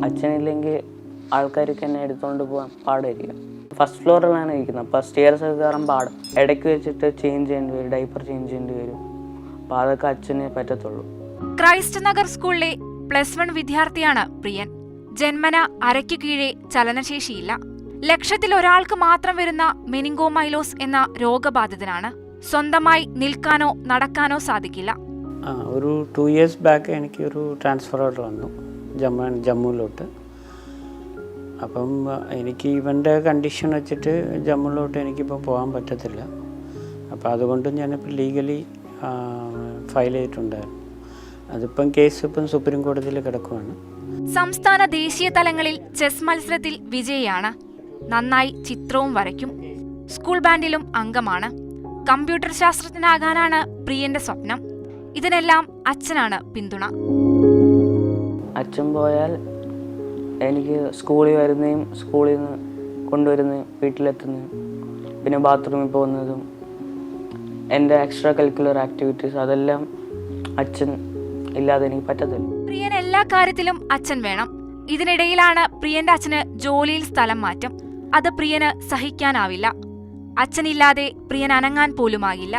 അച്ഛനില്ലെങ്കിൽ ആൾക്കാർക്ക് എന്നെ എടുത്തുകൊണ്ട് പോകാൻ പാടായിരിക്കും. ഫസ്റ്റ് ഫ്ലോറിലാണ് ഇരിക്കുന്നത്. അപ്പോൾ സ്റ്റെയർസ് ഒക്കെ കയറാൻ പാടും. ഇടയ്ക്ക് വെച്ചിട്ട് ചേഞ്ച് ചെയ്യേണ്ടി വരും, ഡൈപ്പർ ചേഞ്ച് ചെയ്യേണ്ടി വരും. അപ്പോൾ അതൊക്കെ അച്ഛനെ പറ്റത്തുള്ളൂ. ക്രൈസ്റ്റ് നഗർ സ്കൂളിലെ +1 വിദ്യാർത്ഥിയാണ് പ്രിയൻ. ജന്മന അരയ്ക്കു കീഴെ ചലനശേഷിയില്ല. 1,00,000 ഒരാൾക്ക് മാത്രം വരുന്ന മെനിങ്കോമൈലോസ് എന്ന രോഗബാധിതനാണ്. സ്വന്തമായി നിൽക്കാനോ നടക്കാനോ സാധിക്കില്ല. ഒരു 2 years ബാക്ക് എനിക്കൊരു ട്രാൻസ്ഫർ ഓർഡർ വന്നു ജമ്മുവിലോട്ട്. അപ്പം എനിക്ക് ഇവൻ്റെ കണ്ടീഷൻ വെച്ചിട്ട് ജമ്മുവിലോട്ട് എനിക്കിപ്പോൾ പോകാൻ പറ്റത്തില്ല. അപ്പോൾ അതുകൊണ്ട് ഞാനിപ്പോൾ ലീഗലി ഫയൽ ചെയ്തിട്ടുണ്ടായിരുന്നു. അതിപ്പം കേസ് ഇപ്പം സുപ്രീം കോടതിയിൽ കിടക്കുവാണ്. സംസ്ഥാന ദേശീയ തലങ്ങളിൽ ചെസ് മത്സരത്തിൽ വിജയിയാണ്. നന്നായി ചിത്രവും വരയ്ക്കും. സ്കൂൾ ബാൻഡിലും അംഗമാണ്. കമ്പ്യൂട്ടർ ശാസ്ത്രജ്ഞനാകാനാണ് പ്രിയന്റെ സ്വപ്നം. ഇതിനെല്ലാം അച്ഛനാണ് പിന്തുണ. അച്ഛൻ പോയാൽ എനിക്ക് സ്കൂളിൽ വരുന്നതും സ്കൂളിൽ നിന്ന് കൊണ്ടുവരുന്നതും വീട്ടിലെത്തുന്നതും പിന്നെ ബാത്റൂമിൽ പോകുന്നതും എൻ്റെ എക്സ്ട്രാ കരിക്കുലർ ആക്ടിവിറ്റീസ് അതെല്ലാം അച്ഛൻ ഇല്ലാതെ എനിക്ക് പറ്റത്തില്ല. പ്രിയൻ എല്ലാ കാര്യത്തിലും അച്ഛൻ വേണം. ഇതിനിടയിലാണ് പ്രിയന്റെ അച്ഛന് ജോലിയിൽ സ്ഥലം മാറ്റം. അത് പ്രിയന് സഹിക്കാനാവില്ല. അച്ഛനില്ലാതെ പ്രിയൻ അനങ്ങാൻ പോലുമാകില്ല.